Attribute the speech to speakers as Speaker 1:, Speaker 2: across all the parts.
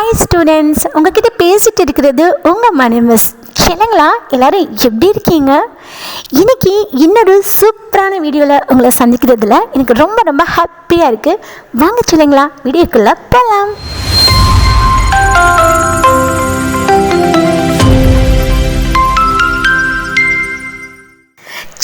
Speaker 1: Hi students, உங்ககிட்ட பேசிட்டு இருக்கிறது உங்கள் மணி மிஸ். சரிங்களா, எல்லோரும் எப்படி இருக்கீங்க? இன்றைக்கி இன்னொரு சூப்பரான வீடியோவில் உங்களை சந்திக்கிறதுல எனக்கு ரொம்ப ரொம்ப ஹாப்பியாக இருக்குது. வாங்க சொல்லுங்களா, வீடியோக்குள்ளே போகலாம்.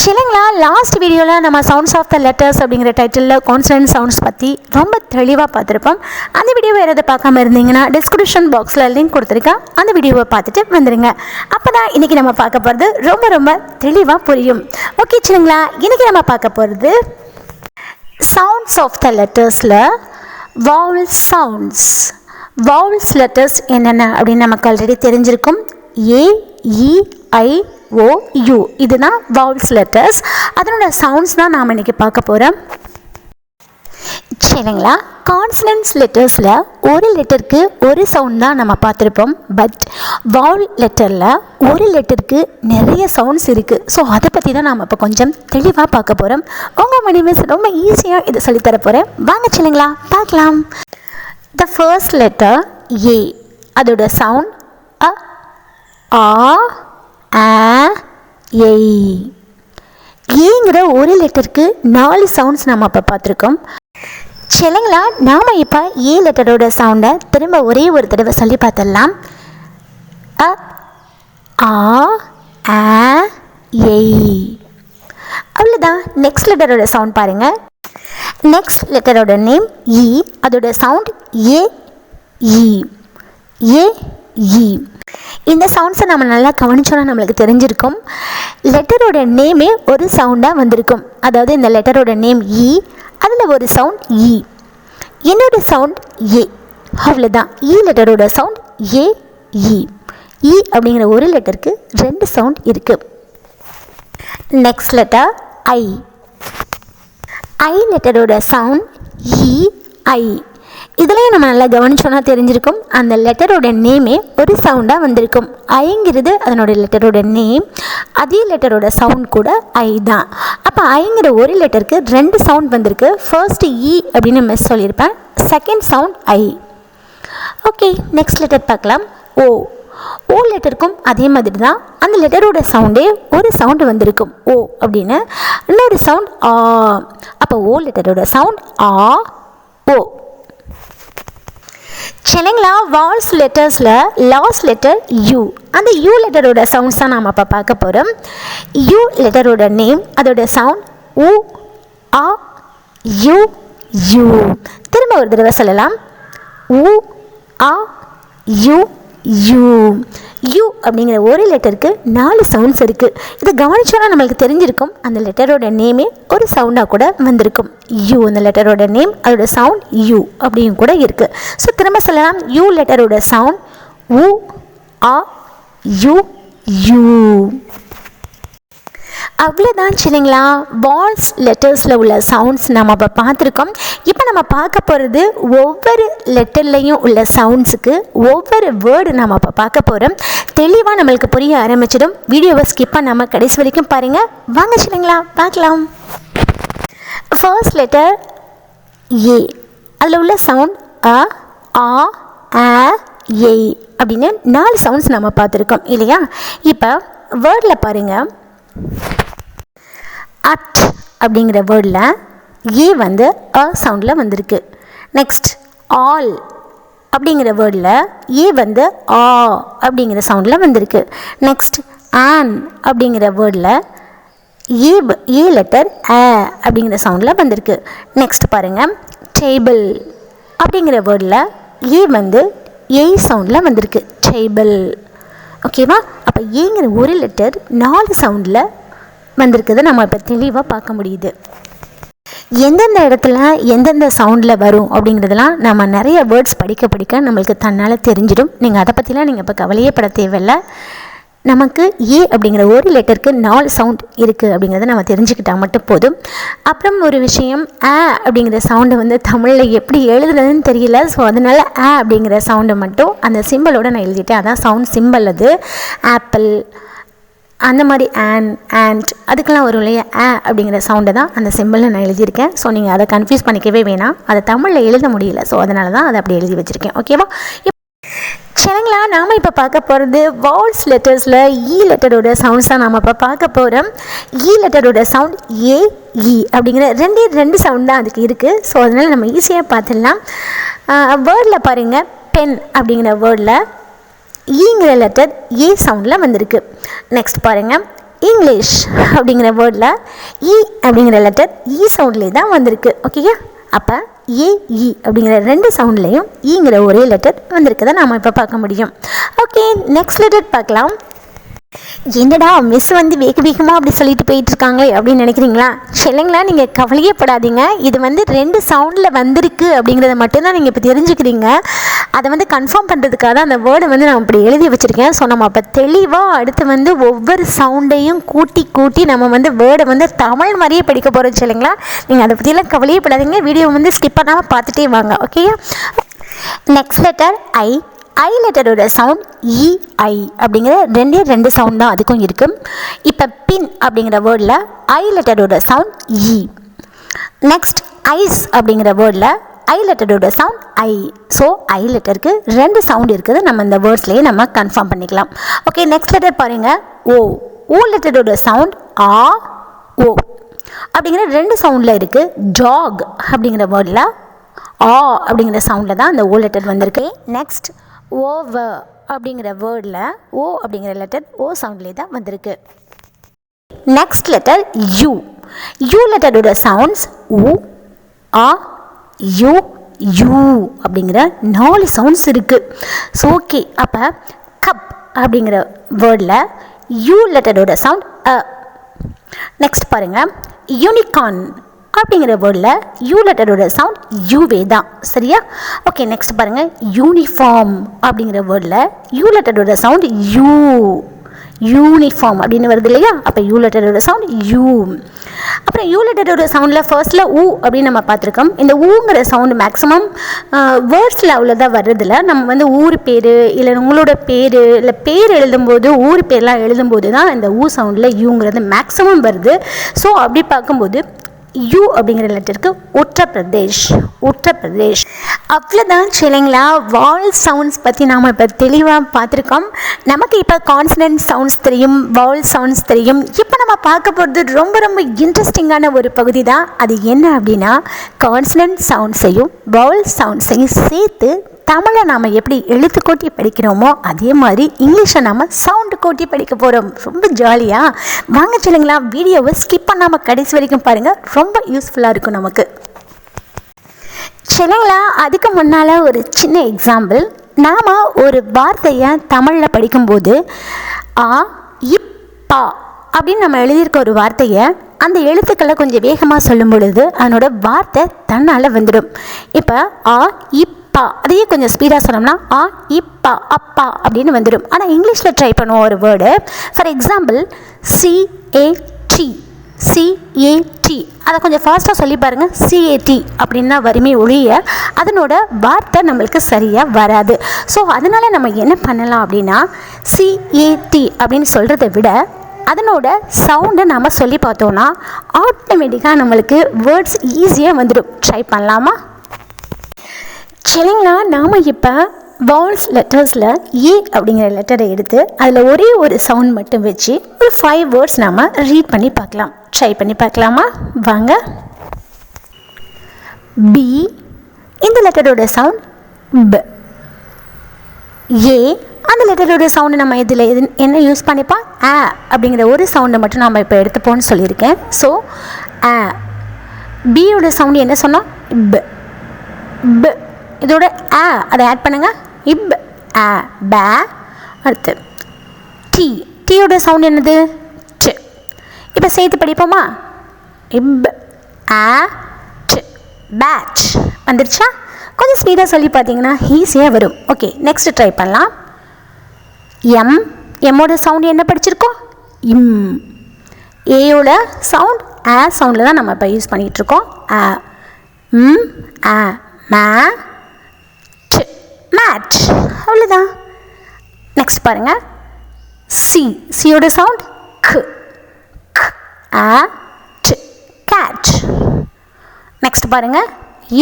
Speaker 1: சரிங்களா, லாஸ்ட் வீடியோவில் நம்ம சவுண்ட்ஸ் ஆஃப் த லெட்டர்ஸ் அப்படிங்கிற டைட்டிலில் கான்சனன்ட் சவுண்ட்ஸ் பற்றி ரொம்ப தெளிவாக பார்த்துருப்போம். அந்த வீடியோவை யாராவது பார்க்காம இருந்தீங்கன்னா டிஸ்கிரிப்ஷன் பாக்ஸில் லிங்க் கொடுத்துருக்கேன், அந்த வீடியோவை பார்த்துட்டு வந்துடுங்க. அப்போ தான் இன்றைக்கி நம்ம பார்க்க போகிறது ரொம்ப ரொம்ப தெளிவாக புரியும். ஓகே சரிங்களா, இன்றைக்கி நம்ம பார்க்க போகிறது சவுண்ட்ஸ் ஆஃப் த லெட்டர்ஸில் vowel sounds. vowels லெட்டர்ஸ் என்னென்ன அப்படின்னு நமக்கு ஆல்ரெடி தெரிஞ்சிருக்கும். A, E, I, O, U இதுதான் vowels letters. அதனோட சவுண்ட்ஸ் தான் நாம் இன்றைக்கி பார்க்க போகிறோம். சரிங்களா, கான்சனன்ட்ஸ் லெட்டர்ஸில் ஒரு லெட்டருக்கு ஒரு சவுண்ட் தான் நம்ம பார்த்துருப்போம். பட் vowel லெட்டரில் ஒரு லெட்டருக்கு நிறைய சவுண்ட்ஸ் இருக்குது. ஸோ அதை பற்றி தான் நாம் இப்போ கொஞ்சம் தெளிவாக பார்க்க போகிறோம். உங்கள் மணி மிஸ் ரொம்ப ஈஸியாக இதை சொல்லித்தர போகிறேன். வாங்க சொல்லுங்களா, பார்க்கலாம். த ஃபர்ஸ்ட் லெட்டர் A, அதோட சவுண்ட் அ, ஆ, ஏங்கிற ஒரு லெட்டருக்கு 4 சவுண்ட்ஸ் நம்ம இப்போ பார்த்துருக்கோம். சரிங்களா, நாம் இப்போ ஏ லெட்டரோட சவுண்டை திரும்ப ஒரே ஒரு தடவை சொல்லி பார்த்துடலாம். அ, ஆ, அவ்வளோதான். நெக்ஸ்ட் லெட்டரோட சவுண்ட் பாருங்கள். நெக்ஸ்ட் லெட்டரோட நேம் இ, அதோட சவுண்ட் ஏ, இந்த சவுண்ட்ஸை நம்ம நல்லா கவனிச்சோன்னா நம்மளுக்கு தெரிஞ்சிருக்கும். லெட்டரோட நேமே ஒரு சவுண்டாக வந்திருக்கும். அதாவது இந்த லெட்டரோட நேம் இ, அதில் ஒரு சவுண்ட் இ, என்னோட சவுண்ட் ஏ, அவ்வளோதான். இ லெட்டரோட சவுண்ட் ஏ, இ அப்படிங்கிற ஒரு லெட்டருக்கு 2 சவுண்ட் இருக்குது. நெக்ஸ்ட் லெட்டர் ஐ லெட்டரோட சவுண்ட் இ. இதுலேயும் நம்ம நல்லா கவனிச்சோன்னா தெரிஞ்சிருக்கும். அந்த லெட்டரோட நேமே ஒரு சவுண்டாக வந்திருக்கும். ஐங்கிறது அதனோட லெட்டரோட நேம், அதே லெட்டரோட சவுண்ட் கூட ஐ தான். அப்போ ஐங்கிற ஒரு லெட்டருக்கு 2 சவுண்ட் வந்திருக்கு. ஃபர்ஸ்ட் இ அப்படின்னு மிஸ் சொல்லியிருப்பேன், செகண்ட் சவுண்ட் ஐ. ஓகே, நெக்ஸ்ட் லெட்டர் பார்க்கலாம். ஓ லெட்டருக்கும் அதே மாதிரி தான். அந்த லெட்டரோட சவுண்டே ஒரு சவுண்டு வந்திருக்கும், ஓ அப்படின்னு. இன்னொரு சவுண்ட் ஆ. அப்போ ஓ லெட்டரோட சவுண்ட் ஆ, ஓ. சரிங்களா, வால்ஸ் லெட்டர்ஸில் லாஸ்ட் லெட்டர் யூ. அந்த யூ லெட்டரோட சவுண்ட்ஸ் தான் நாம் அப்போ பார்க்க போகிறோம். யூ லெட்டரோட நேம், அதோட சவுண்ட் உ, ஆ, யூ. திரும்ப ஒரு தடவை சொல்லலாம். உ, ஆ, யூ அப்படிங்கிற ஒரு லெட்டருக்கு 4 சவுண்ட்ஸ் இருக்குது. இதை கவனிச்சோன்னா நம்மளுக்கு தெரிஞ்சிருக்கும். அந்த லெட்டரோட நேமே ஒரு சவுண்டாக கூட வந்திருக்கும். யூ, அந்த லெட்டரோட நேம், அதோட சவுண்ட் யூ அப்படியும் கூட இருக்குது. ஸோ திரும்ப சொல்லலாம். யூ லெட்டரோட சவுண்ட் உ, ஆ, யூ. அவ்வளோதான். சரிங்களா, வால்ஸ் லெட்டர்ஸில் உள்ள சவுண்ட்ஸ் நம்ம இப்போ பார்த்துருக்கோம். இப்போ நம்ம பார்க்க போகிறது ஒவ்வொரு லெட்டர்லேயும் உள்ள சவுண்ட்ஸுக்கு ஒவ்வொரு வேர்டு நம்ம இப்போ பார்க்க போகிறோம். தெளிவாக நம்மளுக்கு புரிய ஆரம்பிச்சிடும். வீடியோவை ஸ்கிப் பண்ணாமல் கடைசி வரைக்கும் பாருங்கள். வாங்க சரிங்களா, பார்க்கலாம். ஃபர்ஸ்ட் லெட்டர் ஏ, அதில் உள்ள சவுண்ட் அ, ஆ, ஏ அப்படின்னு 4 சவுண்ட்ஸ் நம்ம பார்த்துருக்கோம் இல்லையா? இப்போ வேர்டில் பாருங்கள். அட் அப்படிங்கிற வேர்டில் ஏ வந்து அ சவுண்டில் வந்திருக்கு. நெக்ஸ்ட் ஆல் அப்படிங்கிற வேர்டில் ஏ வந்து ஆ அப்படிங்கிற சவுண்டில் வந்திருக்கு. நெக்ஸ்ட் ஆன் அப்படிங்கிற வேர்டில் ஏ லெட்டர் ஆ அப்படிங்கிற சவுண்டில் வந்திருக்கு. நெக்ஸ்ட் பாருங்கள். டேபிள் அப்படிங்கிற வேர்டில் ஏ வந்து ஏ சவுண்டில் வந்திருக்கு, டேபிள். ஓகேவா? அப்போ ஏங்கிற ஒரு லெட்டர் 4 சவுண்டில் வந்திருக்குது. நம்ம இப்போ தெளிவாக பார்க்க முடியுது. எந்தெந்த இடத்துல எந்தெந்த சவுண்டில் வரும் அப்படிங்கிறதுலாம் நம்ம நிறைய வேர்ட்ஸ் படிக்க நம்மளுக்கு தன்னால் தெரிஞ்சிடும். நீங்கள் அதை பற்றிலாம் நீங்கள் இப்போ கவலையே பட தேவையில்லை. நமக்கு ஏ அப்படிங்கிற ஒரு லெட்டருக்கு 4 சவுண்ட் இருக்குது அப்படிங்கிறத நம்ம தெரிஞ்சுக்கிட்டால் மட்டும் போதும். அப்புறம் ஒரு விஷயம், ஆ அப்படிங்கிற சவுண்டை வந்து தமிழில் எப்படி எழுதுறதுன்னு தெரியல. ஸோ அதனால் ஆ அப்படிங்கிற சவுண்டை மட்டும் அந்த சிம்பிளோடு நான் எழுதிட்டேன். அதான் சவுண்ட் சிம்பிள். அது ஆப்பிள் அந்த மாதிரி ஆண்ட் அதுக்கெல்லாம் வரும் இல்லையா? அப்படிங்கிற சவுண்டை தான் அந்த சிம்பிளில் நான் எழுதியிருக்கேன். ஸோ நீங்கள் அதை கன்ஃபியூஸ் பண்ணிக்கவே வேணாம். அதை தமிழில் எழுத முடியல. ஸோ அதனால தான் அதை அப்படி எழுதி வச்சுருக்கேன். ஓகேவா? சரிங்களா, நாம் இப்போ பார்க்க போகிறது வவுல்ஸ் லெட்டர்ஸில் இ லெட்டரோட சவுண்ட்ஸ் தான் நாம் இப்போ பார்க்க போகிறோம். இ லெட்டரோட சவுண்ட் ஏ இ அப்படிங்கிற ரெண்டு சவுண்ட் தான் அதுக்கு இருக்குது. ஸோ அதனால் நம்ம ஈஸியாக பார்த்துடலாம். வேர்டில் பாருங்கள், பென் அப்படிங்கிற வேர்டில் ஈங்கிற லெட்டர் ஏ சவுண்டில் வந்திருக்கு. நெக்ஸ்ட் பாருங்கள், இங்கிலீஷ் அப்படிங்கிற வேர்டில் இ அப்படிங்கிற லெட்டர் இ சவுண்ட்லேயே தான் வந்திருக்கு. ஓகேயா, அப்போ ஏஇ அப்படிங்கிற ரெண்டு சவுண்ட்லேயும் ஈங்கிற ஒரே லெட்டர் வந்திருக்கதை நாம் இப்போ பார்க்க முடியும். ஓகே, நெக்ஸ்ட் லெட்டர் பார்க்கலாம். என்னடா மிஸ் வந்து வேகமாக அப்படி சொல்லிட்டு போயிட்டுருக்காங்களே அப்படின்னு நினைக்கிறீங்களா? இல்லைங்களா, நீங்கள் கவலையே படாதீங்க. இது வந்து ரெண்டு சவுண்டில் வந்திருக்கு அப்படிங்கிறத மட்டும்தான் நீங்கள் இப்போ தெரிஞ்சுக்கிறீங்க. அதை வந்து கன்ஃபார்ம் பண்ணுறதுக்காக தான் அந்த வேர்டை வந்து நான் இப்படி எழுதி வச்சுருக்கேன். ஸோ நம்ம அப்போ தெளிவாக அடுத்து வந்து ஒவ்வொரு சவுண்டையும் கூட்டி நம்ம வந்து வேர்டை வந்து தமிழ் மாதிரியே படிக்க போகிறோம். இல்லைங்களா, நீங்கள் அதை பற்றியெல்லாம் கவலையே படாதீங்க. வீடியோ வந்து ஸ்கிப் பண்ணாமல் பார்த்துட்டே வாங்க. ஓகேயா, நெக்ஸ்ட் லெட்டர் ஐ லெட்டரோட சவுண்ட் இஐ அப்படிங்கிற ரெண்டு சவுண்ட் தான் அதுக்கும் இருக்குது. இப்போ பின் அப்படிங்கிற வேர்டில் ஐ லெட்டரோட சவுண்ட் இ. நெக்ஸ்ட் ஐஸ் அப்படிங்கிற வேர்டில் ஐ லெட்டரோட சவுண்ட் ஐ. ஸோ ஐ லெட்டருக்கு ரெண்டு சவுண்ட் இருக்குது. நம்ம இந்த வேர்ட்ஸ்லேயே நம்ம கன்ஃபார்ம் பண்ணிக்கலாம். ஓகே, நெக்ஸ்ட் லெட்டர் பாருங்கள், ஓ லெட்டரோட சவுண்ட் ஆ ஓ அப்படிங்கிற ரெண்டு சவுண்டில் இருக்குது. ஜாக் அப்படிங்கிற வேர்டில் ஆ அப்படிங்கிற சவுண்டில் தான் அந்த ஓ லெட்டர் வந்திருக்கு. நெக்ஸ்ட் ஓவர் அப்படிங்கிற வேர்டில் ஓ அப்படிங்கிற லெட்டர் ஓ சவுண்ட்லேயே தான் வந்திருக்கு. நெக்ஸ்ட் லெட்டர் யூ லெட்டரோட சவுண்ட்ஸ் உ ஆ யூ யூ அப்படிங்கிற 4 சவுண்ட்ஸ் இருக்குது. ஸோ ஓகே, அப்போ கப் அப்படிங்கிற வேர்டில் யூ லெட்டரோட சவுண்ட் அ. நெக்ஸ்ட் பாருங்கள், யூனிகார்ன் அப்படிங்கிற வேர்டில் யூ லெட்டரோட சவுண்ட் யூவே தான். சரியா? ஓகே, நெக்ஸ்ட் பாருங்கள், யூனிஃபார்ம் அப்படிங்கிற வேர்டில் யூ லெட்டரோட சவுண்ட் யூனிஃபார்ம் அப்படின்னு வருது இல்லையா? அப்போ யூ லெட்டரோட சவுண்ட் யூ. அப்புறம் யூ லெட்டரோட சவுண்டில் ஃபர்ஸ்ட்டில் ஊ அப்படின்னு நம்ம பார்த்துருக்கோம். இந்த ஊங்கிற சவுண்டு மேக்ஸிமம் வேர்ட்ஸில் அவ்வளோதான் வர்றதில்ல. நம்ம வந்து ஊர் பேர் இல்லை உங்களோட பேர் இல்லை பேர் எழுதும்போது ஊர் பேர்லாம் எழுதும்போது தான் இந்த ஊ சவுண்டில் யூங்கிறது மேக்ஸிமம் வருது. ஸோ அப்படி பார்க்கும்போது யூ அப்படிங்கிற லெட்டருக்கு உத்தரப்பிரதேஷ். அவ்வளோதான். சரிங்களா, வவுல் சவுண்ட்ஸ் பற்றி நாம் இப்போ தெளிவாக பார்த்துருக்கோம். நமக்கு இப்போ கான்சனன்ட் சவுண்ட்ஸ் தெரியும், வவுல் சவுண்ட்ஸ் தெரியும். இப்போ நம்ம பார்க்க போகிறது ரொம்ப இன்ட்ரெஸ்டிங்கான ஒரு பகுதி தான். அது என்ன அப்படின்னா, கான்சனன்ட் சவுண்ட்ஸையும் வவுல் சவுண்ட்ஸையும் சேர்த்து தமிழை நாம் எப்படி எழுத்து கூட்டி படிக்கிறோமோ அதே மாதிரி இங்கிலீஷை நாம் சவுண்டு கூட்டி படிக்க போகிறோம். ரொம்ப ஜாலியாக வாங்க. சொல்லுங்களா, வீடியோவை ஸ்கிப் பண்ணாமல் கடைசி வரைக்கும் பாருங்கள். ரொம்ப யூஸ்ஃபுல்லாக இருக்கும் நமக்கு. சரிங்களா, அதுக்கு முன்னால் ஒரு சின்ன எக்ஸாம்பிள். நாம் ஒரு வார்த்தையை தமிழில் படிக்கும்போது ஆ இப்பா அப்படின்னு நம்ம எழுதியிருக்க ஒரு வார்த்தையை அந்த எழுத்துக்களை கொஞ்சம் வேகமாக சொல்லும் பொழுது அதனோட வார்த்தை தன்னால் வந்துடும். இப்போ ஆ இப்பா அதையே கொஞ்சம் ஸ்பீடாக சொன்னோம்னா ஆ இப்பா அப்பா அப்படின்னு வந்துடும். ஆனால் இங்கிலீஷில் ட்ரை பண்ணுவோம் ஒரு வேர்டு. ஃபார் எக்ஸாம்பிள் சிஏடி அதை கொஞ்சம் ஃபாஸ்ட்டாக சொல்லி பாருங்கள். சிஏடி அப்படின்னா வறுமை ஒழிய அதனோட வார்த்தை நம்மளுக்கு சரியாக வராது. ஸோ அதனால் நம்ம என்ன பண்ணலாம் அப்படின்னா சிஏடி அப்படின்னு சொல்கிறத விட அதனோட சவுண்டை நாம் சொல்லி பார்த்தோன்னா ஆட்டோமேட்டிக்காக நம்மளுக்கு வேர்ட்ஸ் ஈஸியாக வந்துடும். ட்ரை பண்ணலாமா? சரிங்களா, நாம் இப்போ வவுல்ஸ் லெட்டர்ஸில் ஏ அப்படிங்கிற லெட்டரை எடுத்து அதில் ஒரே ஒரு சவுண்ட் மட்டும் வச்சு ஒரு 5 வேர்ட்ஸ் நாம் ரீட் பண்ணி பார்க்கலாம். ட்ரை பண்ணி பார்க்கலாமா? வாங்க. பி, இந்த லெட்டரோட சவுண்ட் ப. ஏ, அந்த லெட்டரோட சவுண்டு நம்ம இதில் என்ன யூஸ் பண்ணிப்போம்? ஆ அப்படிங்கிற ஒரு சவுண்டை மட்டும் நம்ம இப்போ எடுத்துப்போன்னு சொல்லியிருக்கேன். ஸோ ஆ. பியோட சவுண்டு என்ன சொன்னோம்? ப. ப இதோட ஆ அதை ஆட் பண்ணுங்கள். இப் ஆ ப. அடுத்து டீயோட சவுண்ட் என்னது? ச். இப்போ சேர்த்து படிப்போமா? இப் ஆ ச் பேட்ச் வந்துருச்சா? கொஞ்சம் ஸ்பீடாக சொல்லி பார்த்தீங்கன்னா ஈஸியாக வரும். ஓகே, நெக்ஸ்ட் ட்ரை பண்ணலாம். எம்மோட சவுண்டு என்ன படிச்சிருக்கோம்? இம். ஏயோட சவுண்ட் ஆ சவுண்டில் தான் நம்ம இப்போ யூஸ் பண்ணிகிட்ருக்கோம். ஆ ம் ஆ மே மேட்ச். அவ்வளோதான். நெக்ஸ்ட் பாருங்கள். சியோட சவுண்ட் க். ஆ ச் கேட்ச். நெக்ஸ்ட் பாருங்கள்.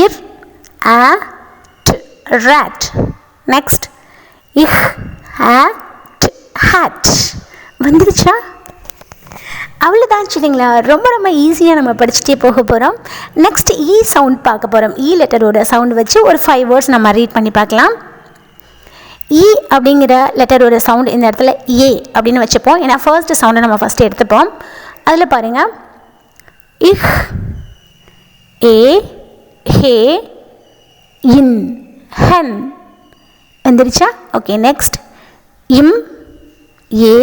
Speaker 1: இர் ஆ ட் ரேட். நெக்ஸ்ட் இஹ் ஹேட் ஹேட் வந்துருச்சா? அவ்வளோதான் சரிங்களா. ரொம்ப ரொம்ப ஈஸியாக நம்ம படிச்சுட்டே போக போகிறோம். நெக்ஸ்ட் இ சவுண்ட் பார்க்க போகிறோம். இ லெட்டரோட சவுண்ட் வச்சு ஒரு 5 வேர்ட்ஸ் நம்ம ரீட் பண்ணி பார்க்கலாம். இ அப்படிங்கிற லெட்டரோட சவுண்ட் இந்த இடத்துல ஏ அப்படின்னு வச்சுப்போம். ஏன்னா ஃபர்ஸ்ட் சவுண்டை நம்ம ஃபஸ்ட்டு எடுத்துப்போம். அதில் பாருங்கள், இஹ் ஏ ஹே இன் ஹன் வந்துருச்சா? ஓகே. நெக்ஸ்ட் இம் ஏ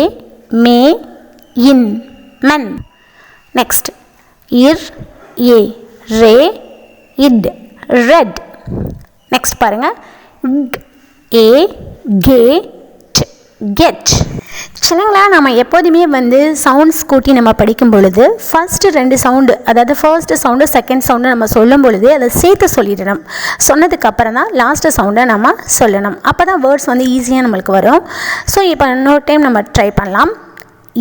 Speaker 1: மே இன் men. Next ir ye re id red. Next பாருங்க, g a ge t get. சரிங்களா. நம்ம எப்போதுமே சவுண்ட்ஸ் கூட்டி நம்ம படிக்கும் பொழுது ஃபஸ்ட்டு 2 சவுண்டு, அதாவது ஃபர்ஸ்ட்டு சவுண்டு செகண்ட் சவுண்டு நம்ம சொல்லும் பொழுது அதை சேர்த்து சொல்லிடணும். சொன்னதுக்கப்புறம் தான் லாஸ்ட்டு சவுண்டை நம்ம சொல்லணும். அப்போ தான் வேர்ட்ஸ் ஈஸியாக நம்மளுக்கு வரும். ஸோ இப்போ இன்னொரு டைம் நம்ம ட்ரை பண்ணலாம்.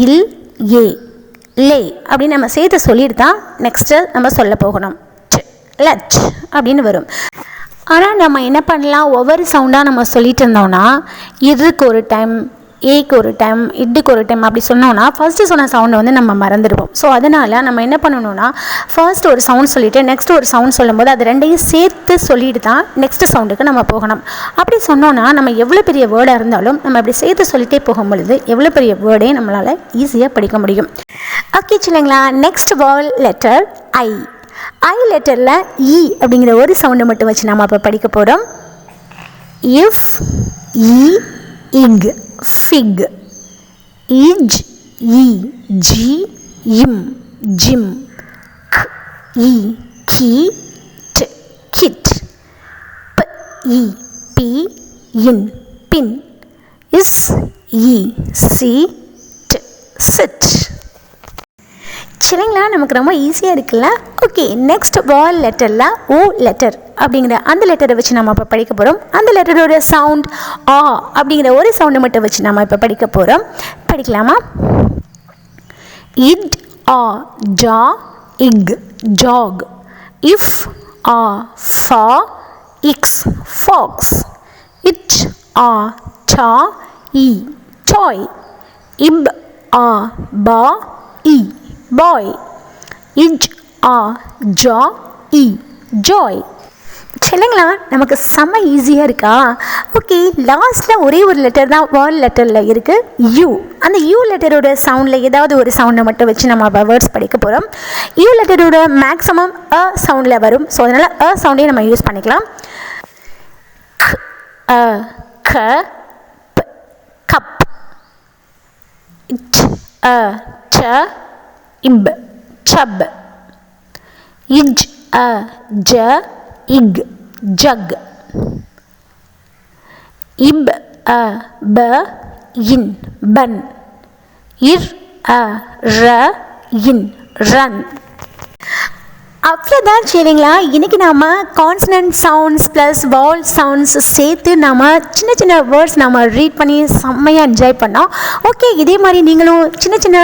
Speaker 1: இல் ஏ லே அப்படின்னு நம்ம சேர்த்து சொல்லிட்டு தான் நெக்ஸ்ட்டு நம்ம சொல்ல போகணும். லட் அப்படின்னு வரும். ஆனால் நம்ம என்ன பண்ணலாம், ஒவ்வொரு சவுண்டாக நம்ம சொல்லிட்டு இருந்தோம்னா இதுக்கு ஒரு டைம், ஏக்கு ஒரு டைம், இட்டுக்கு ஒரு டைம் அப்படி சொன்னோன்னா ஃபஸ்ட்டு சொன்ன சவுண்டை நம்ம மறந்துடுவோம். ஸோ அதனால் நம்ம என்ன பண்ணணும்னா ஃபர்ஸ்ட் ஒரு சவுண்ட் சொல்லிவிட்டு நெக்ஸ்ட் ஒரு சவுண்ட் சொல்லும்போது அது ரெண்டையும் சேர்த்து சொல்லிட்டு தான் நெக்ஸ்ட்டு சவுண்டுக்கு நம்ம போகணும். அப்படி சொன்னோன்னா நம்ம எவ்வளோ பெரிய வேர்டாக இருந்தாலும் நம்ம அப்படி சேர்த்து சொல்லிகிட்டே போகும் பொழுது எவ்வளோ பெரிய வேர்டையும் நம்மளால் ஈஸியாக படிக்க முடியும். ஓகே சரிங்களா. Next vowel letter I. I லெட்டரில் இ அப்படிங்கிற ஒரு சவுண்டை மட்டும் வச்சு நம்ம அப்போ படிக்க போகிறோம். இஃப் இ இக் fig, ij i ji im jim, k i ki t kit, p i p in pin, is i si t sit. சரிங்களா. நமக்கு ரொம்ப ஈஸியாக இருக்குல்ல. ஓகே. நெக்ஸ்ட் வால் லெட்டரில் ஓ லெட்டர் அப்படிங்கிற அந்த லெட்டரை வச்சு நம்ம இப்போ படிக்க போகிறோம். அந்த லெட்டரோட சவுண்ட் ஆ அப்படிங்கிற ஒரு சவுண்டை மட்டும் வச்சு நம்ம இப்போ படிக்க போகிறோம். படிக்கலாமா? இட் ஆ ஜா இக் ஜாக், இஃப் ஆ ஃபா இக்ஸ் ஃபாக்ஸ், இட் ஆ டா இ டாய், இப் ஆ பா இ boy, ij a ja i joy. சரிங்களா. நமக்கு செம்ம ஈஸியாக இருக்கா? ஓகே. லாஸ்ட்டில் ஒரே ஒரு லெட்டர் தான் வால் லெட்டரில் இருக்குது, யூ. அந்த யூ லெட்டரோட சவுண்டில் ஏதாவது ஒரு சவுண்டை மட்டும் வச்சு நம்ம வேர்ட்ஸ் படிக்க போகிறோம். யூ லெட்டரோட மேக்ஸிமம் அ சவுண்டில் வரும். ஸோ அதனால் அ சவுண்டையும் நம்ம யூஸ் பண்ணிக்கலாம். க க ப் கப், இட் அ ச இப் சப், இஜ் அ ஜ இக் ஜக், இப் அ ப இன் பன், இர் அ ர இன் ரன். அவ்வளோதான் சரிங்களா. இன்றைக்கி நாம் consonant sounds plus vowel sounds சேர்த்து நாம் சின்ன சின்ன வேர்ட்ஸ் நம்ம ரீட் பண்ணி செம்மையாக என்ஜாய் பண்ணோம். ஓகே. இதே மாதிரி நீங்களும் சின்ன சின்ன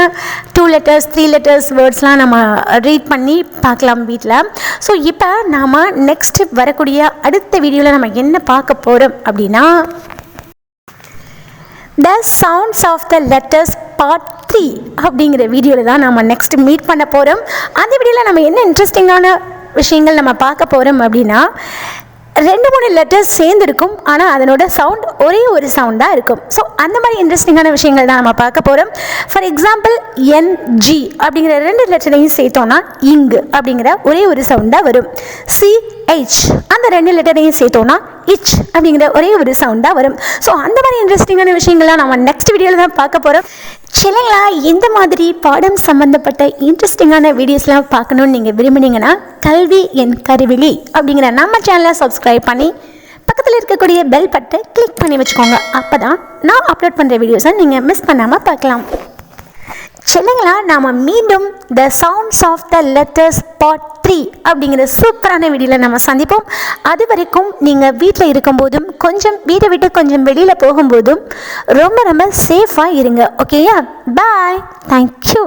Speaker 1: 2 letters 3 letters வேர்ட்ஸ்லாம் நம்ம ரீட் பண்ணி பார்க்கலாம் வீட்டில். ஸோ இப்போ நாம் நெக்ஸ்ட்டு வரக்கூடிய அடுத்த வீடியோவில் நம்ம என்ன பார்க்க போகிறோம் அப்படின்னா The Sounds of the Letters Part-3 அப்படிங்கிற வீடியோவில் தான் நம்ம நெக்ஸ்ட் மீட் பண்ண போகிறோம். அந்த வீடியோவில் நம்ம என்ன இன்ட்ரெஸ்டிங்கான விஷயங்கள் நம்ம பார்க்க போகிறோம் அப்படின்னா 2-3 லெட்டர்ஸ் சேர்ந்துருக்கும், ஆனால் அதனோட சவுண்ட் ஒரே ஒரு சவுண்டாக இருக்கும். ஸோ அந்த மாதிரி இன்ட்ரெஸ்டிங்கான விஷயங்கள் தான் நம்ம பார்க்க போகிறோம். ஃபார் எக்ஸாம்பிள் NG அப்படிங்கிற 2 லெட்டரையும் சேர்த்தோன்னா இங்கு அப்படிங்கிற ஒரே ஒரு சவுண்டாக வரும். CH அந்த 2 லெட்டரையும் சேர்த்தோன்னா இச் அப்படிங்கிற ஒரே ஒரு சவுண்டாக வரும். ஸோ அந்த மாதிரி இன்ட்ரெஸ்டிங்கான விஷயங்கள்லாம் நம்ம நெக்ஸ்ட் வீடியோவில் தான் பார்க்க போகிறோம். சரிங்களா. இந்த மாதிரி பாடம் சம்மந்தப்பட்ட இன்ட்ரெஸ்டிங்கான வீடியோஸ்லாம் பார்க்கணுன்னு நீங்கள் விரும்புனீங்கன்னா கல்வி என் கருவிழி அப்படிங்கிற நம்ம சேனலை சப்ஸ்கிரைப் பண்ணி பக்கத்தில் இருக்கக்கூடிய பெல் பட்டை கிளிக் பண்ணி வச்சுக்கோங்க. அப்போ தான் நான் அப்லோட் பண்ணுற வீடியோஸை நீங்கள் மிஸ் பண்ணாமல் பார்க்கலாம். சரிங்களா. நாம் மீண்டும் the sounds of the letters Part-3 அப்படிங்கிற சூப்பரான வீடியோவில் நம்ம சந்திப்போம். அது வரைக்கும் நீங்கள் வீட்டில் இருக்கும்போதும் கொஞ்சம் வீட்டை விட்டு கொஞ்சம் வெளியில் போகும்போதும் ரொம்ப ரொம்ப சேஃபாக இருங்க. ஓகேயா? பாய். தேங்க்யூ.